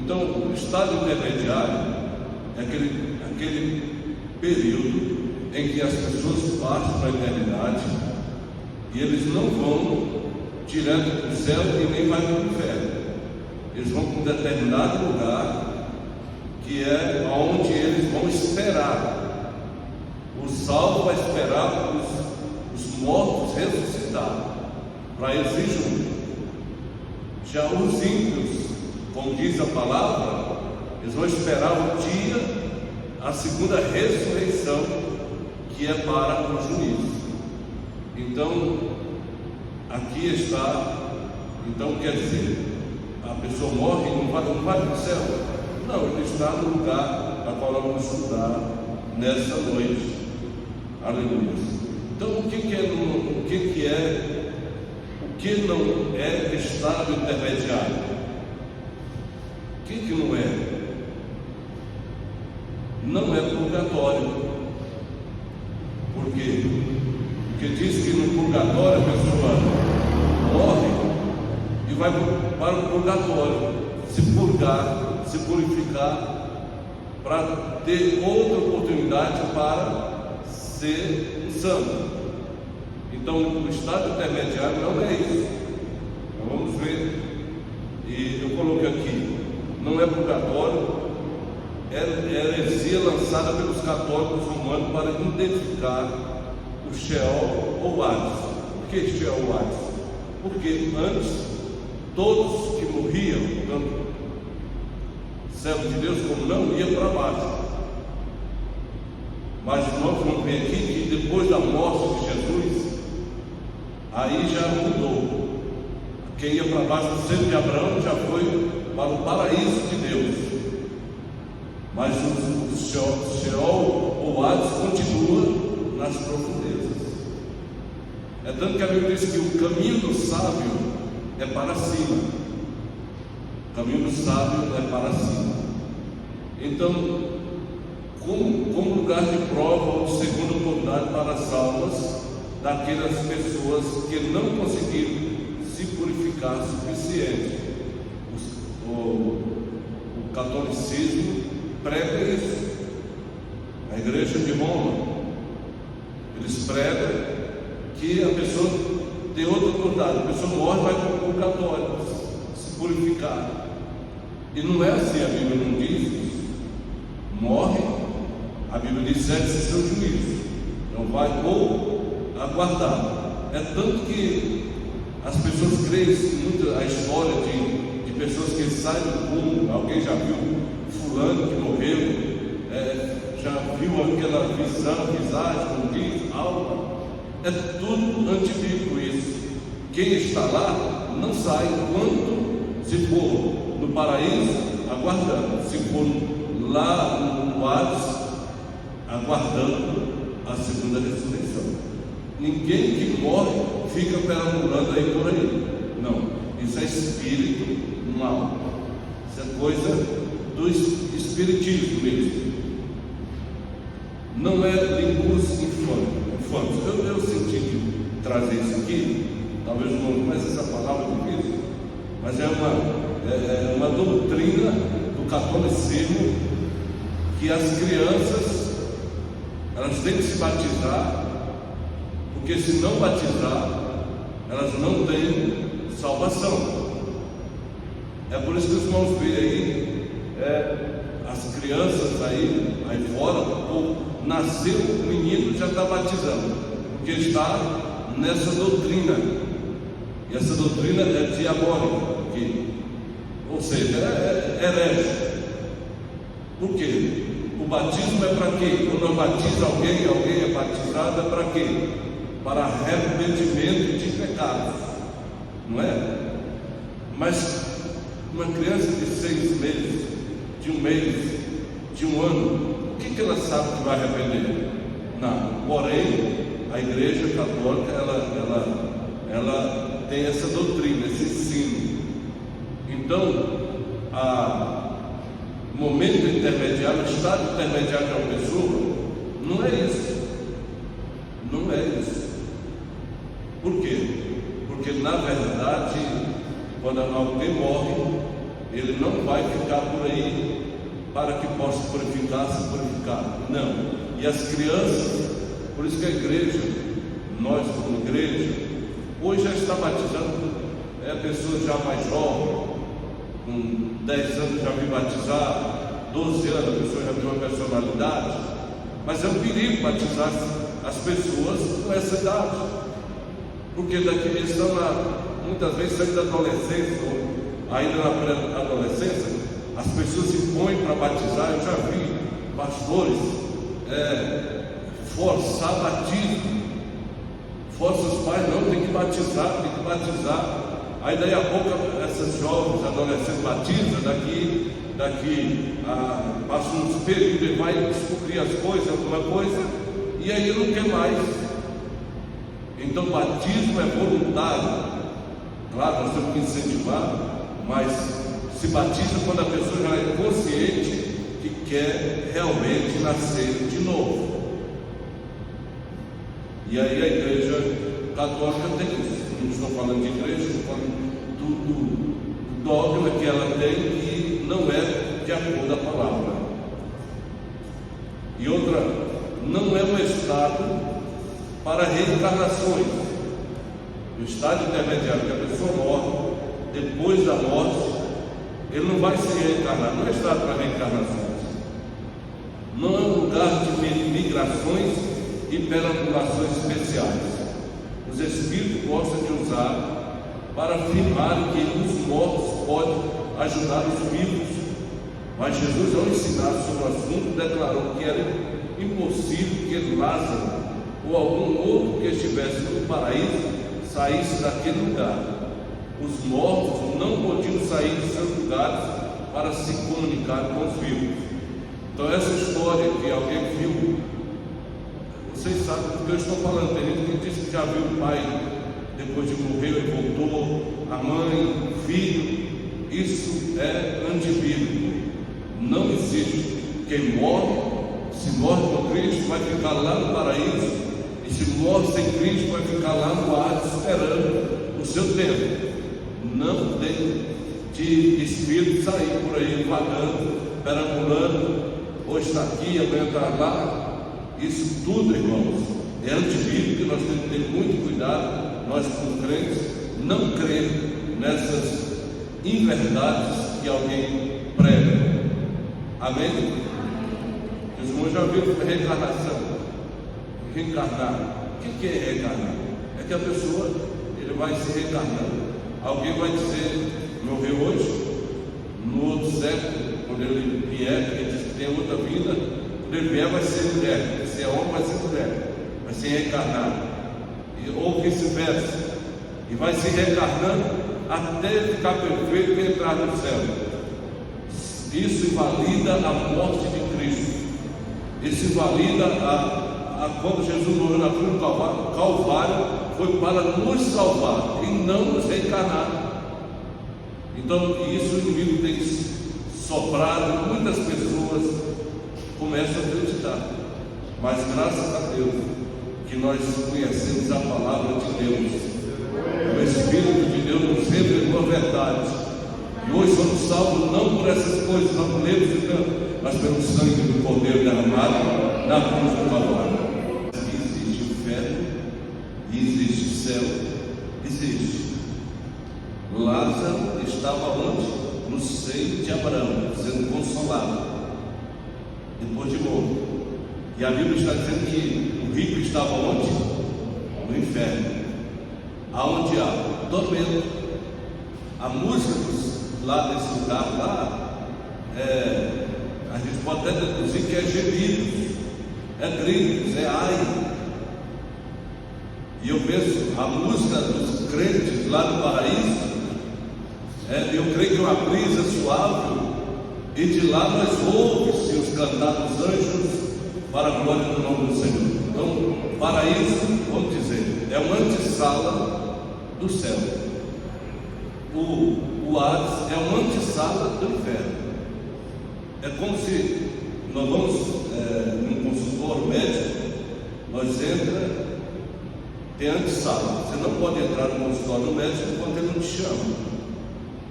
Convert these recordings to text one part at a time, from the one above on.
Então, o estado intermediário é aquele período em que as pessoas passam para a eternidade e eles não vão direto para o céu e nem vai para o inferno. Eles vão para um determinado lugar que é onde eles vão esperar. O salvo vai esperar os mortos ressuscitar para eles ir juntos. Já os ímpios, como diz a palavra, eles vão esperar o dia, a segunda ressurreição, que é para o juízo. Então, aqui está. Então, quer dizer, a pessoa morre e não vai para o céu? Não, ele está no lugar a qual vamos estudar nessa noite. Aleluia. Então, o que não é estado intermediário? O que não é? Não é purgatório. Por quê? Porque diz que no purgatório a pessoa morre e vai para o purgatório se purgar, se purificar, para ter outra oportunidade para ser um santo. Então, o estado intermediário não é isso. Então, vamos ver. E eu coloquei aqui: não é purgatório, é heresia lançada pelos católicos romanos para identificar o Sheol ou o Hades. Por que Sheol ou Hades? Porque antes, todos que morriam, tanto servos de Deus como não, iam para baixo. Mas nós vamos ver aqui que depois da morte de Jesus, aí já mudou. Quem ia para baixo do centro de Abraão já foi para o paraíso de Deus. Mas o Sheol ou Hades continua nas profundezas. É tanto que a Bíblia diz que o caminho do sábio é para cima. O caminho do sábio é para cima. Então, como lugar de prova ou de segunda oportunidade para as almas daquelas pessoas que não conseguiram se purificar o suficiente. O catolicismo prega isso. A igreja de Roma, eles pregam que a pessoa tem outra oportunidade. A pessoa morre e vai para o purgatório se purificar. E não é assim, a Bíblia não diz isso. Morre, a Bíblia diz segue-se seu juízo. Então vai ou aguardar. É tanto que as pessoas creem muito a história de pessoas que saem do túmulo. Alguém já viu fulano que morreu? Já viu aquela visagem, como diz, algo? É tudo antibíblico isso. Quem está lá não sai enquanto, se for no paraíso, aguardando. Se for lá no Hades, aguardando a segunda ressurreição. Ninguém que morre fica perambulando aí por aí. Não, isso é espírito mal. Isso é coisa do espiritismo mesmo. Não é linguas infantes. Eu senti de trazer isso aqui. Talvez não conheça essa palavra difícil, mas é uma doutrina do catolicismo que as crianças elas têm que se batizar, porque se não batizar elas não têm salvação. É por isso que os irmãos veem aí as crianças aí fora, ou nasceu o menino já está batizando, porque está nessa doutrina, e essa doutrina é diabólica, ou seja, é herege. Por quê? O batismo é para quê? Quando eu batizo alguém é batizado, é para quê? Para arrependimento de pecados, não é? Mas uma criança de 6 meses, de 1 mês, de 1 ano, o que ela sabe que vai arrepender? Nada. Porém, a Igreja Católica ela tem essa doutrina, esse ensino. Então, o momento intermediário, o estado intermediário de uma pessoa, não é isso. Não é isso. Por quê? Porque na verdade, quando alguém morre, Ele não vai ficar por aí para que possa purificar, se purificar. Não. E as crianças, por isso que a igreja, nós como igreja, hoje já está batizando pessoas já mais jovens, com 10 anos já me batizar, 12 anos a pessoa já tem uma personalidade, mas é um perigo batizar as pessoas com essa idade, porque daqui eles estão muitas vezes saindo da adolescência, ou ainda na pré-adolescência, as pessoas se põem para batizar. Eu já vi pastores forçar batismo, força os pais, não, tem que batizar. Aí daí a pouco essas jovens, adolescentes batizam, daqui passa um período e vai descobrir as coisas, alguma coisa, e aí não quer mais. Então batismo é voluntário. Claro, nós temos que incentivar, mas se batiza quando a pessoa já é consciente que quer realmente nascer de novo. E aí a igreja católica tem isso. Não estou falando de igreja, estou falando do dogma que ela tem, que não é de acordo com a palavra. E outra, não é um estado para reencarnações. O estado intermediário que a pessoa morre, depois da morte, ele não vai se reencarnar, não é estado para reencarnações. Não é um lugar de migrações e perambulações especiais. Os espíritos gostam de usar para afirmar que os mortos podem ajudar os vivos, mas Jesus, ao ensinar sobre o assunto, declarou que era impossível que Lázaro ou algum outro que estivesse no paraíso saísse daquele lugar. Os mortos não podiam sair de seus lugares para se comunicar com os vivos. Então essa história que alguém viu, vocês sabem do que eu estou falando. Tem gente que diz que já viu o pai depois de morrer e voltou, a mãe, o filho. Isso é antibíblico. Não existe. Quem morre, se morre com Cristo, vai ficar lá no paraíso, e se morre sem Cristo, vai ficar lá no ar esperando o seu tempo. Não tem de espírito sair por aí vagando, perambulando, hoje está aqui, amanhã está lá. Isso tudo, irmãos, é antibíblico. Nós temos que ter muito cuidado, nós como crentes, não crer nessas inverdades que alguém prega. Amém? Os irmãos já viram reencarnação. Reencarnar. O que é reencarnar? É que a pessoa, ele vai se reencarnando. Alguém vai dizer, morreu hoje, no outro século, quando ele vier, ele diz que tem outra vida, quando ele vier vai ser mulher, se é homem vai ser mulher, vai ser reencarnado, ou vice-versa, e vai se reencarnando até ficar perfeito e entrar no céu. Isso invalida a morte de Cristo, isso invalida quando Jesus morreu na cruz do Calvário, foi para nos salvar e não nos reencarnar. Então isso o inimigo tem soprado, muitas pessoas começam a acreditar, mas graças a Deus que nós conhecemos a palavra de Deus, o Espírito de Deus nos revelou a verdade, e hoje somos salvos não por essas coisas, não por eles, mas pelo sangue do Cordeiro derramado na cruz do Calvário. Existe o inferno, existe o céu, existe. Lázaro estava onde? No seio de Abraão, sendo consolado depois de morto. E a Bíblia está dizendo que o rico estava onde? No inferno, aonde há tormento. A música lá desse lugar lá, a gente pode até deduzir que é gemidos, é gritos, é ai. E eu penso, a música dos crentes lá no paraíso, eu creio que é uma brisa suave, e de lá nós ouvimos os cantar dos anjos para a glória do nome do Senhor. Então, paraíso, vamos dizer, é uma antessala do céu. O Hades é uma antessala do inferno. É como se nós vamos num consultório médico, nós entramos, tem antessala. Você não pode entrar no consultório médico quando ele não te chama.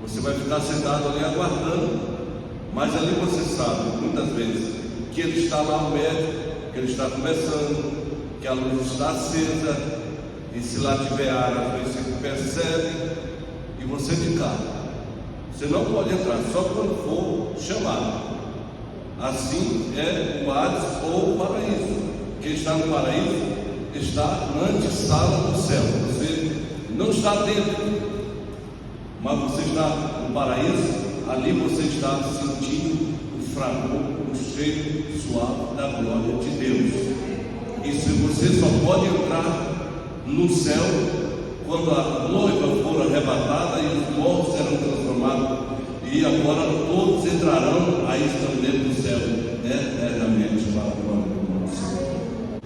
Você vai ficar sentado ali aguardando, mas ali você sabe, muitas vezes, que ele está lá ao médico, que ele está conversando, que a luz está acesa, e se lá tiver ar, às vezes você percebe, e você de cá. Você não pode entrar, só quando for chamado. Assim é o Hades ou o paraíso. Quem está no paraíso está na antessala do céu. Você não está dentro, mas você está no paraíso. Ali você está sentindo o fragor, o cheiro suave da glória de Deus. E se você só pode entrar no céu quando a noiva for arrebatada e os mortos serão transformados, e agora todos entrarão, aí estão dentro do céu eternamente para a glória do Senhor.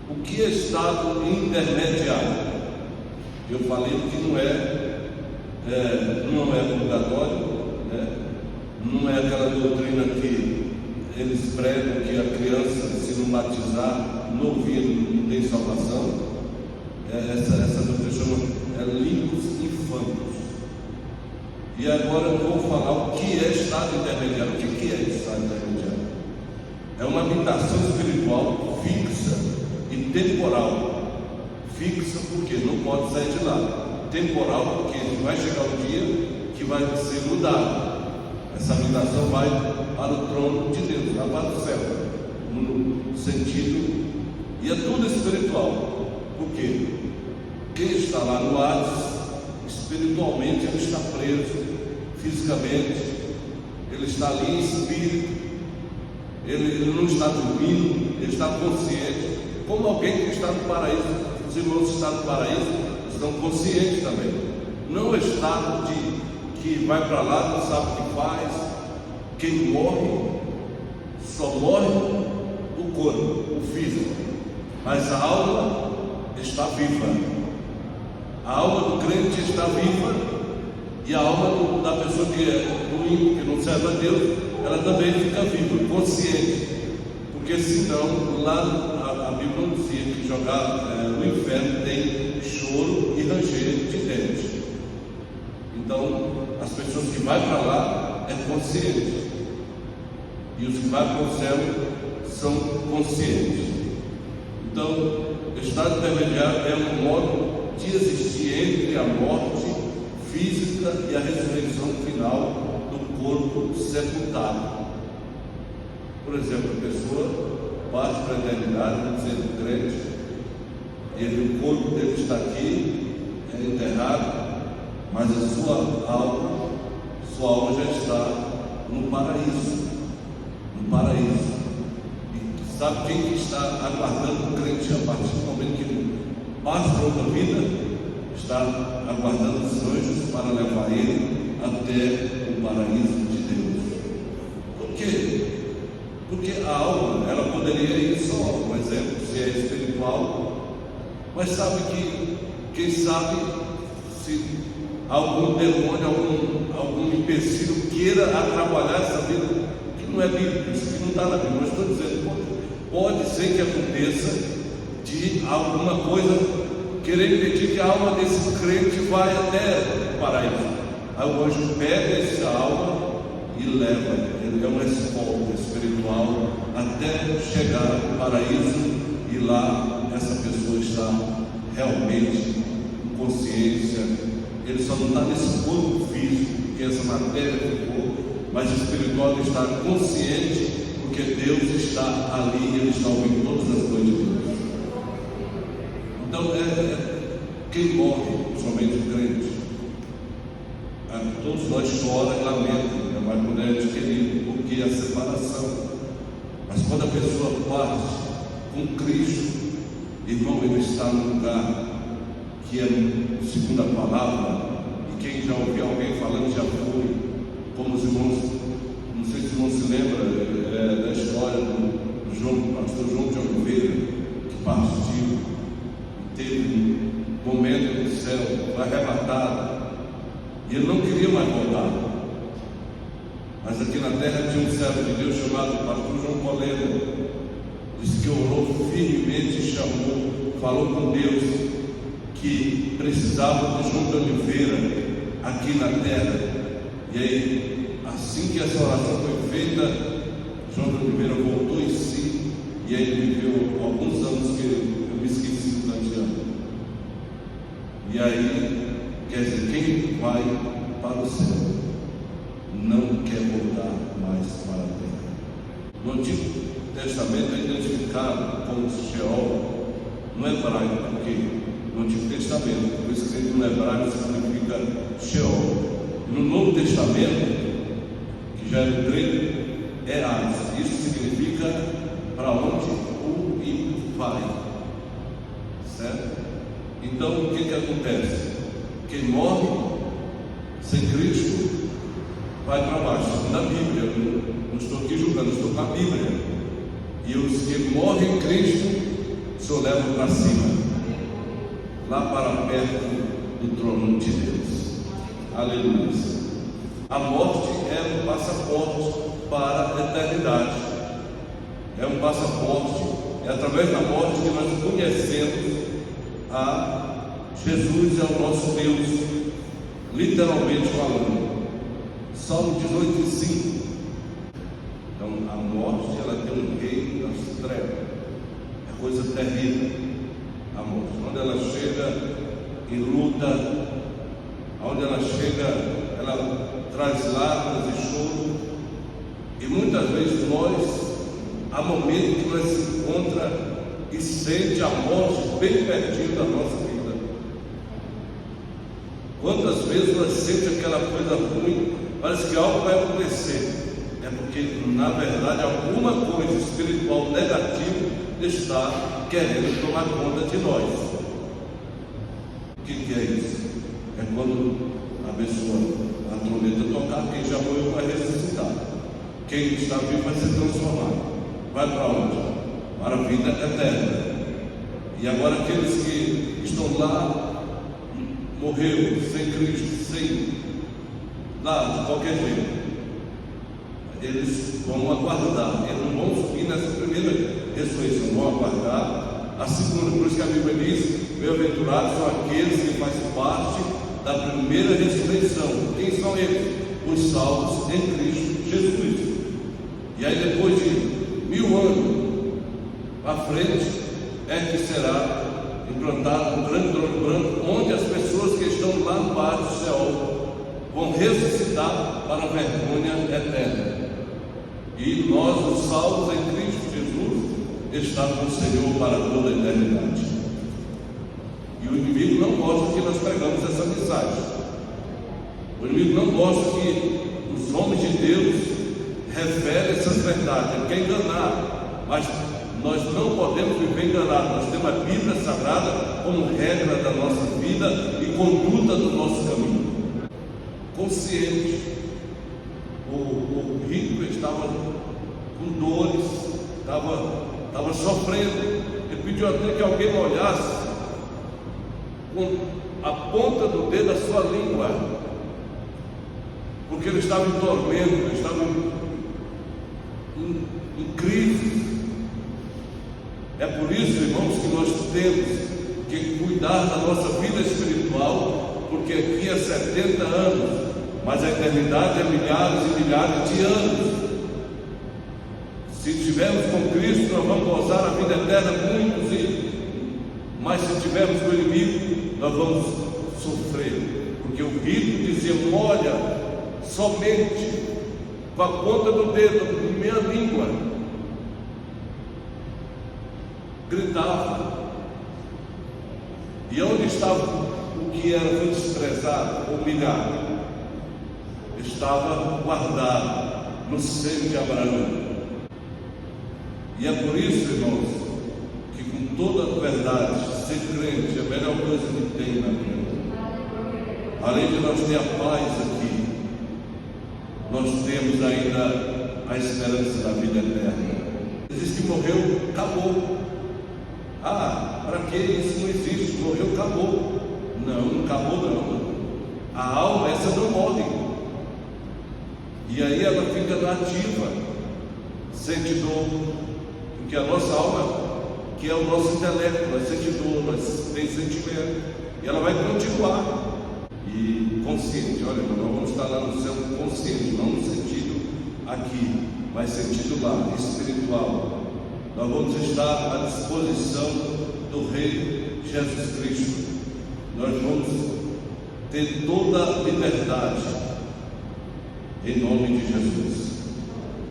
O que é estado intermediário? Eu falei que não é purgatório, não é aquela doutrina que eles pregam que a criança, se não batizar, novinho, não tem salvação. Essa doutrina chama limpos infantos. E agora eu vou falar o que é estado intermediário. O que é estado intermediário? É uma habitação espiritual fixa e temporal. Fixa porque não pode sair de lá. Temporal porque vai chegar o dia que vai ser mudado. Essa habitação vai para o trono de Deus, vai para o céu, no sentido, e é tudo espiritual. Por quê? Quem está lá no Hades, espiritualmente ele está preso, fisicamente ele está ali em espírito, ele não está dormindo, ele está consciente, como alguém que está no paraíso. Os irmãos que estão no paraíso estão conscientes também. Não é estado de que vai para lá, não sabe o que faz. Quem morre, só morre o corpo, o físico, mas a alma está viva. A alma do crente está viva, e a alma da pessoa que é ruim, que não serve a Deus, ela também fica viva, consciente. Porque senão, lá a Bíblia não dizia que jogar no inferno tem choro e ranger de dentes. Então, as pessoas que vão para lá é consciente, e os que vão para o céu são conscientes. Então, estado intermediário é um modo de existir entre a morte física e a ressurreição final do corpo sepultado. Por exemplo, a pessoa parte para a eternidade sendo crente, o corpo dele está aqui, é enterrado, mas a sua alma já está no paraíso. No paraíso. E sabe quem que está aguardando o crente a partir do momento que ele passa para outra vida? Está aguardando os anjos para levar ele até o paraíso de Deus. Por quê? Porque a alma, ela poderia ir só, por exemplo, se é espiritual, mas sabe que, quem sabe, se algum demônio, algum empecilho queira atrapalhar essa vida, que não é bíblico, isso que não está na Bíblia, mas estou dizendo, pode ser que aconteça de alguma coisa querer impedir que a alma desse crente vá até o paraíso. Aí o anjo pega essa alma e leva, ele é uma escolta espiritual até chegar ao paraíso, e lá essa pessoa está realmente com consciência. Ele só não está nesse corpo físico, que essa matéria ficou, mas o espiritual está consciente, porque Deus está ali e ele está ouvindo todas as coisas de Deus. Então, quem morre, somente o crente, todos nós choram e lamentam, mas quando é querido, porque é a separação. Mas quando a pessoa parte com Cristo, irmão, ele está no lugar que é segundo a palavra, e quem já ouviu alguém falando já foi, como os irmãos, não sei se os irmãos se lembram da história do pastor João de Oliveira, que partiu, teve um momento no céu, foi arrebatado, e ele não queria mais voltar. Mas aqui na terra tinha um servo de Deus chamado pastor João Colena, disse que orou firmemente, chamou, falou com Deus, que precisava de João de Oliveira aqui na terra, E aí, assim que essa oração foi feita, João de Oliveira voltou em si, e aí ele viveu alguns anos que eu me esqueci durante anos. E aí, quer dizer, quem vai para o céu não quer voltar mais para a terra. No Antigo Testamento é identificado como Sheol no hebraico, porque no Antigo Testamento foi escrito no hebraico, significa Sheol. No Novo Testamento, que já é no grego, é Hades. Isso significa para onde o ímpio vai, certo? Então o que acontece? Quem morre sem Cristo vai para baixo. Na Bíblia, eu não estou aqui julgando, estou com a Bíblia. E os que morrem em Cristo o Senhor leva para cima, lá para perto do trono de Deus. Aleluia. A morte é um passaporte para a eternidade. É um passaporte. É através da morte que nós conhecemos a Jesus, é o nosso Deus, literalmente falando. Salmo 18:5. Então a morte, ela tem um reino das trevas. É coisa terrível a morte. Quando ela chega em luta, onde ela chega, ela traz lágrimas e choro. E muitas vezes há momentos que nós se encontra e sente a morte bem pertinho da nossa vida. Quantas vezes nós sentimos aquela coisa ruim, parece que algo vai acontecer. É porque, na verdade, alguma coisa espiritual negativa está querendo tomar conta de nós. O que é isso? É quando a pessoa, a trombeta tocar, quem já morreu vai ressuscitar. Quem está vivo vai se transformar. Vai para onde? Para a vida eterna. E agora aqueles que estão lá, morreu sem Cristo, sem lá, de qualquer jeito, eles vão aguardar. Eles não vão subir nessa primeira ressurreição, vão aguardar a segunda. Por isso que a Bíblia diz: bem-aventurados são aqueles que fazem parte da primeira ressurreição. Quem são eles? Os salvos em Cristo Jesus. E aí depois de 1000 anos à frente é que será implantado um grande trono branco, onde as pessoas que estão lá embaixo do céu vão ressuscitar para a vergonha eterna. E nós, os salvos em Cristo Jesus, estamos com o Senhor para toda a eternidade. E o inimigo não gosta que nós pregamos essa mensagem. O inimigo não gosta que os homens de Deus revelem essas verdades. Ele quer enganar, mas nós não podemos viver enganados. Nós temos a Bíblia Sagrada como regra da nossa vida e conduta do nosso caminho. Consciente, o rico estava com dores, estava sofrendo. Ele pediu até que alguém olhasse com a ponta do dedo da sua língua, porque ele estava em tormento, ele estava em crise. É por isso, irmãos, que nós temos que cuidar da nossa vida espiritual, porque aqui é 70 anos, mas a eternidade é milhares e milhares de anos. Se estivermos com Cristo, nós vamos gozar a vida eterna muitos, mas se estivermos com o inimigo, nós vamos sofrer, porque o rico dizia: olha, somente com a ponta do dedo, minha língua, gritava. E onde estava o que era desprezado, humilhado? Estava guardado no seio de Abraão. E é por isso, irmãos, que com toda a verdade, ser crente é a melhor coisa que tem na vida. Além de nós ter a paz aqui, nós temos ainda a esperança da vida eterna. Existe que morreu, acabou. Ah, para que isso não existe? Morreu, acabou. Não, não acabou não. A alma, essa não morre. E aí ela fica nativa, sente dor, porque a nossa alma, que é o nosso intelecto, nós sente dor, nós tem sentimento, e ela vai continuar. e consciente. Olha, nós vamos estar lá no céu consciente, não no sentido aqui, mas sentido lá, espiritual. Nós vamos estar à disposição do Rei Jesus Cristo. Nós vamos ter toda a liberdade em nome de Jesus.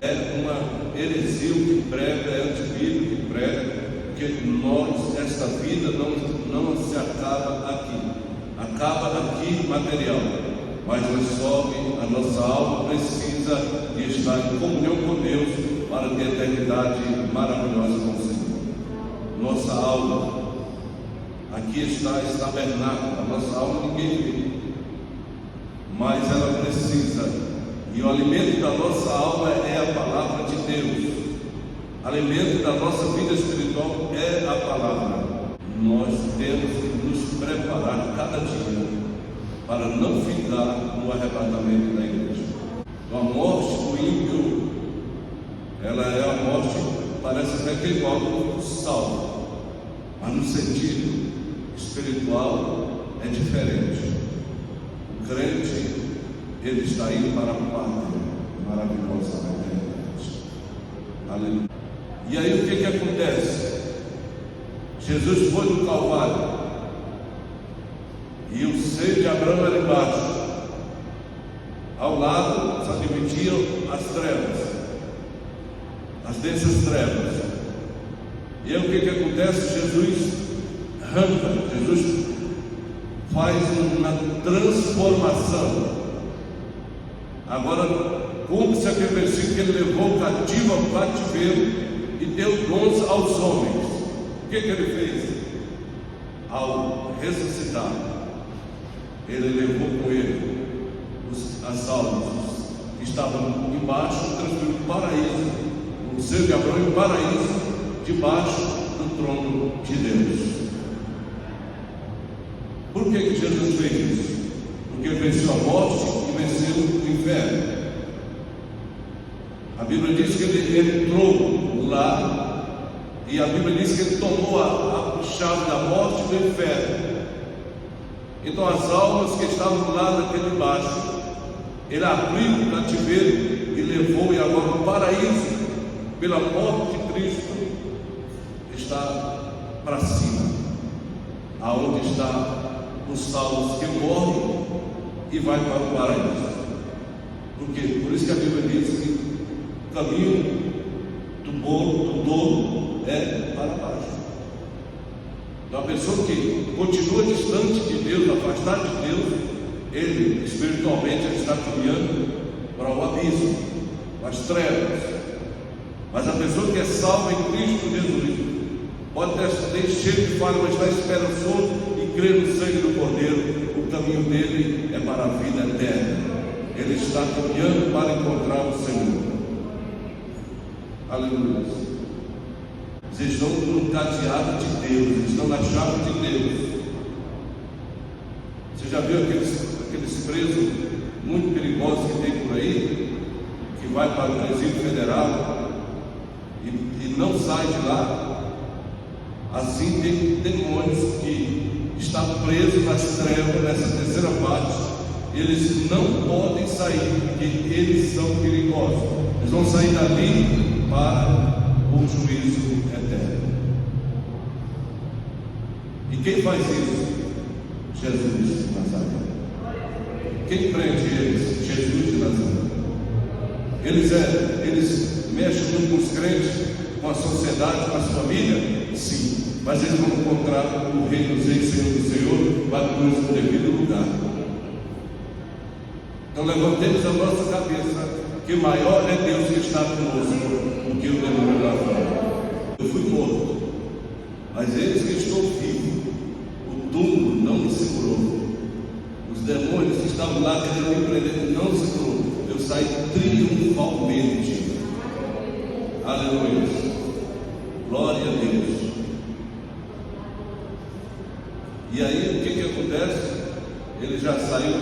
É uma heresia que prega, é antibíblico que prega, porque nós, esta vida não se acaba aqui. Acaba aqui material, mas nós sobe, a nossa alma precisa de estar em comunhão com Deus para ter eternidade maravilhosa com o Senhor. Nossa alma, aqui está esse tabernáculo, a nossa alma ninguém vê, mas ela precisa, e o alimento da nossa alma é a palavra de Deus. O alimento da nossa vida espiritual é a palavra. Nós temos que nos preparar cada dia para não ficar no arrebatamento da igreja. A morte do ímpio, ela é a morte, parece até que é igual ao salvo, mas no sentido espiritual é diferente. O crente, ele está indo para a pátria maravilhosa da eternidade. Aleluia. E aí o que acontece? Jesus foi no Calvário e o seio de Abraão era embaixo, ao lado só dividiam as trevas, as densas trevas. E aí o que acontece? Jesus arranca, Jesus faz uma transformação. Agora cumpre-se aquele versículo que ele levou o cativo ao cativeiro e deu dons aos homens. O que ele fez? Ao ressuscitar, ele levou com ele as almas que estavam embaixo, transferiu o paraíso, o seio de Abraão e o paraíso, debaixo do trono de Deus. Por que Jesus fez isso? Porque venceu a morte e venceu o inferno. A Bíblia diz que ele entrou lá, e a Bíblia diz que ele tomou a chave da morte e do inferno. Então as almas que estavam lá naquele baixo, ele abriu o cativeiro e levou, e agora o paraíso, pela morte de Cristo, está para cima, aonde está os salvos que morrem e vai para o paraíso. Por isso que a Bíblia diz que o caminho do dono é para baixo. Então a pessoa que continua distante de Deus, afastada de Deus, ele espiritualmente está caminhando para o abismo, para as trevas. Mas a pessoa que é salva em Cristo Jesus pode ter cheio de falha, mas está esperançoso e crê no sangue do Cordeiro. O caminho dele é para a vida eterna. Ele está caminhando para encontrar o Senhor. Aleluia. Vocês estão no cadeado de Deus, estão na chave de Deus. Você já viu aqueles presos muito perigosos que tem por aí, que vai para o presídio federal e não sai de lá? Assim tem demônios que estão presos nas trevas, nessa terceira parte. Eles não podem sair, porque eles são perigosos. Eles vão sair dali para o juízo eterno. E quem faz isso? Jesus de Nazaré. Quem prende eles? Jesus de Nazaré. Eles mexem muito com os crentes, com a sociedade, com as famílias? Sim. Mas eles vão encontrar o Rei dos Reis, Senhor do Senhor, vai pôr no devido lugar. Então levantemos a nossa cabeça, que o maior é Deus que está conosco, do que o demônio lá fora. Eu fui morto, mas eles que estão vivos, o túmulo não me segurou. Os demônios que estavam lá querendo me prender, não segurou. Eu saí triunfalmente. Aleluia. Glória a Deus. E aí o que acontece? Ele já saiu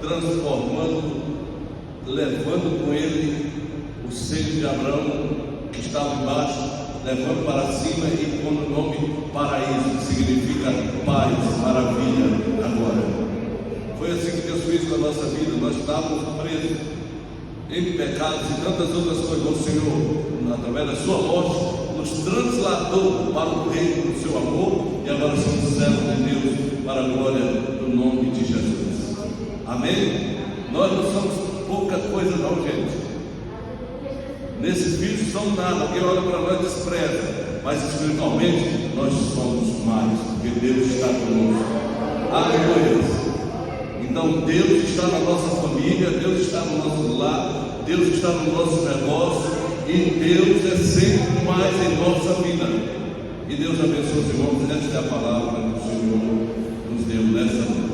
transformando, levando com ele o seio de Abraão que estava embaixo, levando para cima e com o nome paraíso, que significa paz, maravilha. Agora, Foi assim que Deus fez com a nossa vida. Nós estávamos presos em pecados e tantas outras coisas. O Senhor, através da sua morte, nos transladou para o reino do seu amor, e agora somos servos de Deus para a glória do nome de Jesus. Amém? Nós não somos pouca coisa não, gente. Nesses vídeos somos nada. Alguém olha para nós e despreza, mas espiritualmente nós somos mais, porque Deus está conosco. Aleluia. Então Deus está na nossa família, Deus está no nosso lar, Deus está no nosso negócio, e Deus é sempre mais em nossa vida. E Deus abençoe os irmãos. Esta é a palavra que o Senhor nos deu nessa noite.